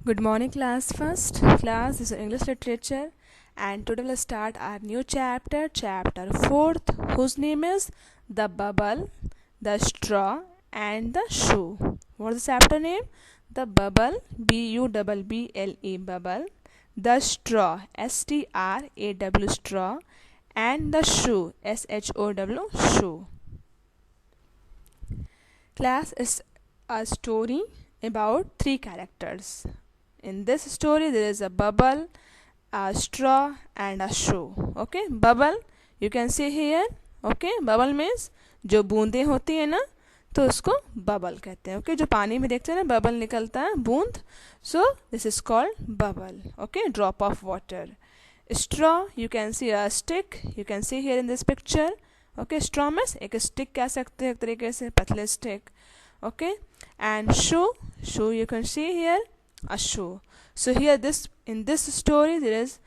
Good morning, class. First class is English literature, and today we'll start our new chapter, chapter 4th, whose name is The Bubble, the Straw, and the Shoe. What's the chapter name? The Bubble, Bubble, Bubble, the Straw, Straw, Straw, and the Shoe, Show, Shoe. Class is a story about three characters. In this story, there is a bubble, a straw, and a shoe. Okay, bubble you can see here. Okay, bubble means जो बूंदें होती है ना, तो उसको bubble कहते हैं. Okay, जो पानी में देखते हैं ना बबल निकलता है, बूंद. So this is called bubble. Okay, drop of water. straw you can see a stick, you can see here in this picture. Okay, straw means एक stick कह सकते हैं, एक तरीके से पतले stick. Okay, and shoe you can see here a shoe. So here in this story there is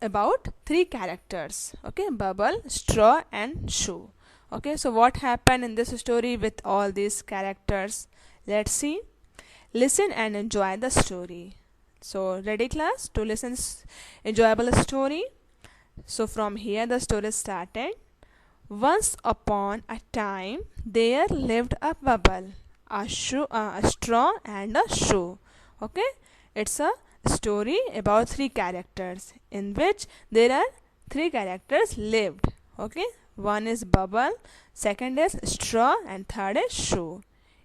about three characters. Okay, bubble, straw, and shoe. Okay, so what happened in this story with all these characters? Let's see. Listen and enjoy the story. So ready, class, to listen enjoyable story? So from here the story started. Once upon a time there lived a bubble, a straw, and a shoe. Okay, it's a story about three characters in which there are three characters lived. Okay, one is bubble, second is straw, and third is shoe.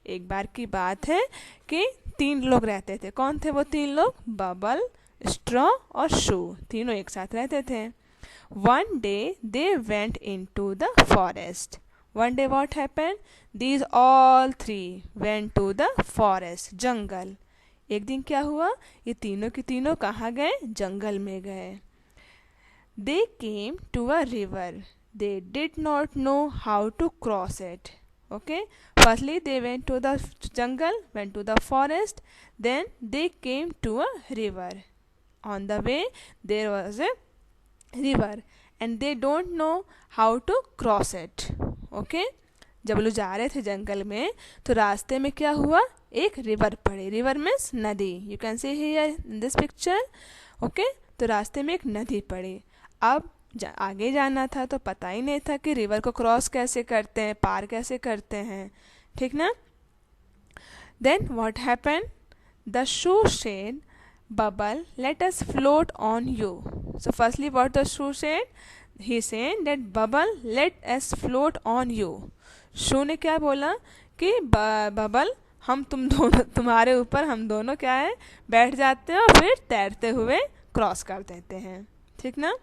एक बार की बात है कि तीन लोग रहते थे. कौन थे वो तीन लोग? बबल, स्ट्रॉ और शू. तीनों एक साथ रहते थे. One day they went into the forest. One day what happened? These all three went to the forest, जंगल. एक दिन क्या हुआ? ये तीनों के तीनों कहाँ गए? जंगल में गए. They came to a river. They did not know how to cross it. Okay, firstly they went to the jungle, went to the forest, then they came to a river. On the way there was a river and they don't know how to cross it. Okay, जब लोग जा रहे थे जंगल में तो रास्ते में क्या हुआ? एक रिवर पड़ी. रिवर मीन्स नदी. You can see here in this picture. Okay, तो रास्ते में एक नदी पड़ी. अब आगे जाना था तो पता ही नहीं था कि रिवर को क्रॉस कैसे करते हैं, पार कैसे करते हैं. ठीक ना? Then what happened? The shoe said, Bubble, let us float on you. So firstly what the shoe said? He said that Bubble, let us float on you. शू ने क्या बोला कि बबल, हम तुम्हारे ऊपर हम दोनों क्या है, बैठ जाते हैं और फिर तैरते हुए क्रॉस कर देते हैं. ठीक ना?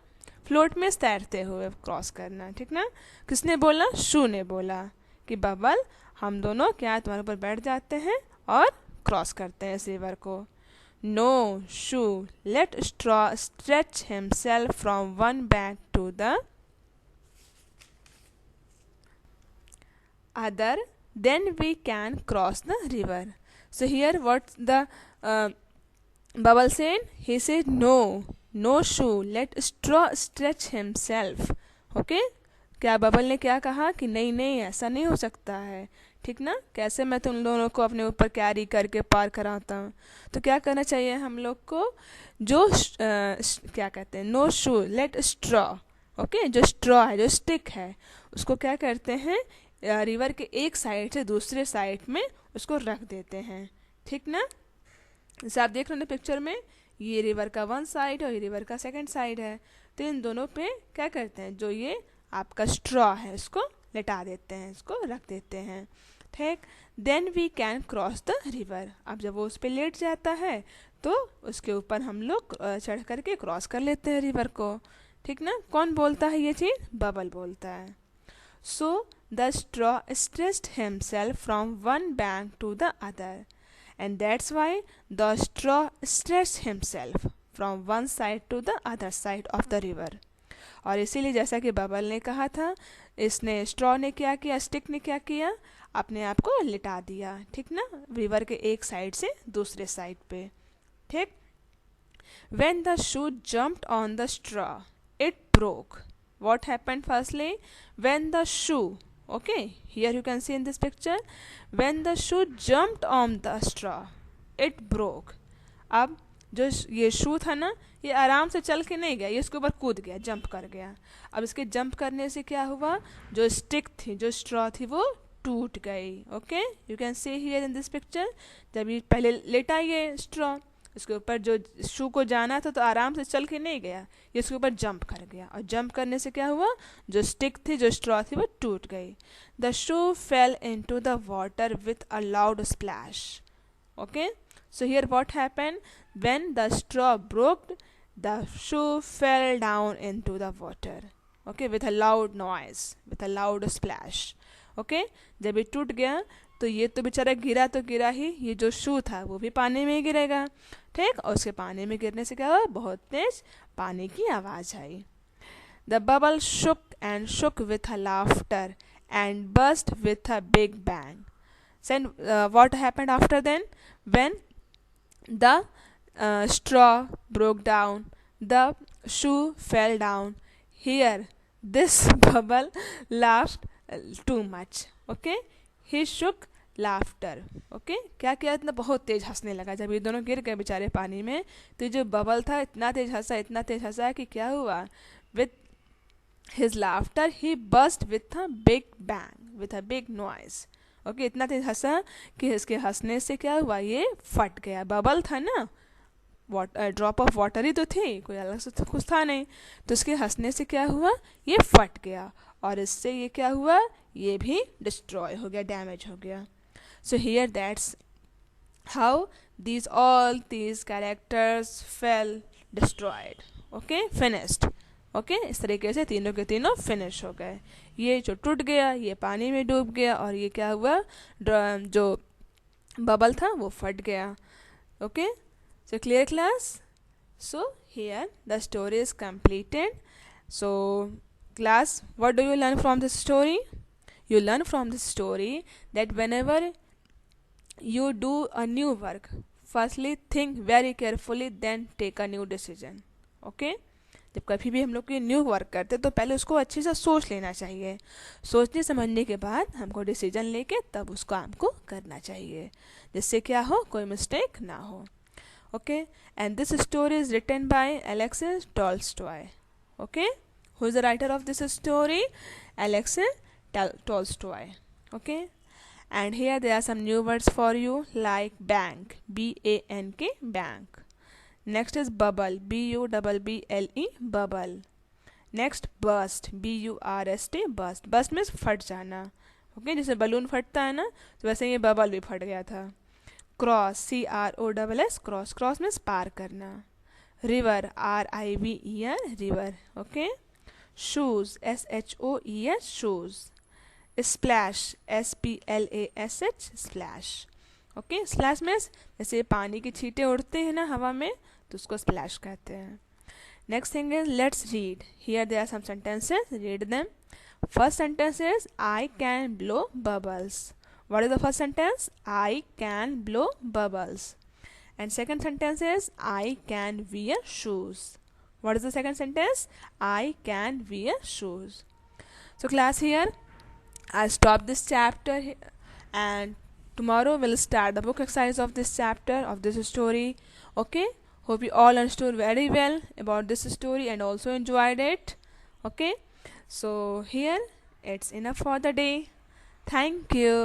फ्लोट में तैरते हुए क्रॉस करना. ठीक ना? किसने बोला? शू ने बोला कि बबल, हम दोनों क्या तुम्हारे ऊपर बैठ जाते हैं और क्रॉस करते हैं इस रिवर को. No, Shoe, let Straw stretch himself from one bank to the other, then we can cross the river. So here what the Bubble said? He said no Shoe, let Straw stretch himself. Okay, क्या bubble ने क्या कहा कि नहीं ऐसा नहीं हो सकता है. ठीक ना? कैसे मैं तुम दोनों को अपने ऊपर कैरी करके पार कराता हूँ. तो क्या करना चाहिए हम लोग को? जो क्या कहते हैं, नो शू लेट स्ट्रॉ. ओके, जो स्ट्रॉ है, जो स्टिक है, उसको क्या करते हैं, रिवर के एक साइड से दूसरे साइड में उसको रख देते हैं. ठीक ना? जैसे आप देख रहे हो पिक्चर में, ये रिवर का वन साइड और ये रिवर का सेकेंड साइड है. तो इन दोनों पे क्या करते हैं, जो ये आपका स्ट्रॉ है उसको लेटा देते हैं, इसको रख देते हैं. ठीक, then we can cross the river. अब जब वो उस पर लेट जाता है तो उसके ऊपर हम लोग चढ़ करके क्रॉस कर लेते हैं रिवर को. ठीक ना? कौन बोलता है ये चीज़? बबल बोलता है. So the straw stretched himself from one bank to the other end that's why the straw stretched himself from one side to the other side of the river. और इसीलिए जैसा कि बबल ने कहा था, इसने स्ट्रॉ ने क्या किया, स्टिक ने क्या किया, अपने आप को लिटा दिया. ठीक ना? रिवर के एक साइड से दूसरे साइड पे. ठीक. When the shoe jumped on the straw, it broke. What happened firstly? When the shoe, okay, here you can see in this picture, when the shoe jumped on the straw, it broke. अब जो ये शू था ना, ये आराम से चल के नहीं गया, ये इसके ऊपर कूद गया, जंप कर गया. अब इसके जंप करने से क्या हुआ, जो स्टिक थी, जो स्ट्रॉ थी, वो टूट गई. Okay, you can see here in this picture. जब ये पहले लेटा ये स्ट्रॉ, इसके ऊपर जो शू को जाना था तो आराम से चल के नहीं गया, ये इसके ऊपर जंप कर गया, और जंप करने से क्या हुआ, जो स्टिक थी, जो स्ट्रॉ थी, वो टूट गई. The shoe fail into the water with a loud splash. Okay, so here what happened, when the straw broke, the shoe fell down into the water. Okay, with a loud noise, with a loud splash. Okay, जब ये टूट गया तो ये तो बेचारा गिरा तो गिरा ही, ये जो शू था वो भी पानी में गिरेगा. ठीक, और उसके पानी में गिरने से क्या हुआ, बहुत तेज पानी की आवाज़ आई. The bubble shook and shook with a laughter and burst with a big bang. Then what happened after then, when the straw broke down, the shoe fell down. Here this bubble laughed too much. Okay, he shook laughter. Okay, क्या किया, इतना बहुत तेज हंसने लगा. जब ये दोनों गिर गए बेचारे पानी में, तो जो बबल था इतना तेज हंसा, इतना तेज हंसा कि क्या हुआ, with his laughter he burst with a big bang, with a big noise. Okay, इतना तेज हंसा कि इसके हंसने से क्या हुआ, ये फट गया. बबल था ना, ड्रॉप ऑफ वाटर ही तो थी, कोई अलग से तो कुछ था नहीं, तो इसके हंसने से क्या हुआ, ये फट गया, और इससे ये क्या हुआ, ये भी डिस्ट्रॉय हो गया, डैमेज हो गया. So here that's how these all these characters fell destroyed. Okay, finished. Okay, इस तरीके से तीनों के तीनों फिनिश हो गए. ये जो टूट गया ये पानी में डूब गया, और ये क्या हुआ, जो बबल था वो फट गया. Okay, so clear class. So here the story is completed. So class, what do you learn from this story? You learn from this story that whenever you do a new work, firstly think very carefully, then take a new decision. Okay, जब कभी भी हम लोग कोई new work करते तो पहले उसको अच्छे से सोच लेना चाहिए. सोचने समझने के बाद हमको डिसीजन लेके तब उस काम को करना चाहिए, जिससे क्या हो, कोई मिस्टेक ना हो. Okay, and this story is written by Alexis Tolstoy. Okay, who is the writer of this story? Alexis Tolstoy. Okay, and here there are some new words for you, like bank, BANK, bank. Next is bubble, BUBBLE, bubble. Next burst, BURST, burst. burst means फट जाना. Okay, जैसे balloon फटता है ना, तो वैसे ये bubble भी फट गया था. Cross, CROSS, cross. Cross means पार करना. River, RIVER, river. Okay, shoes, SHOES, shoes. Splash, SPLASH, splash. Okay, splash means जैसे पानी की छींटे उड़ते हैं ना हवा में, तो उसको स्प्लैश कहते हैं. Next thing is let's read. Here there are some sentences, read them. First sentence is I can blow bubbles. What is the first sentence? I can blow bubbles. And second sentence is I can wear shoes. What is the second sentence? I can wear shoes. So class, here I stop this chapter and tomorrow we'll start the book exercise of this chapter, of this story. Okay, hope you all understood very well about this story and also enjoyed it. Okay, so here it's enough for the day. Thank you.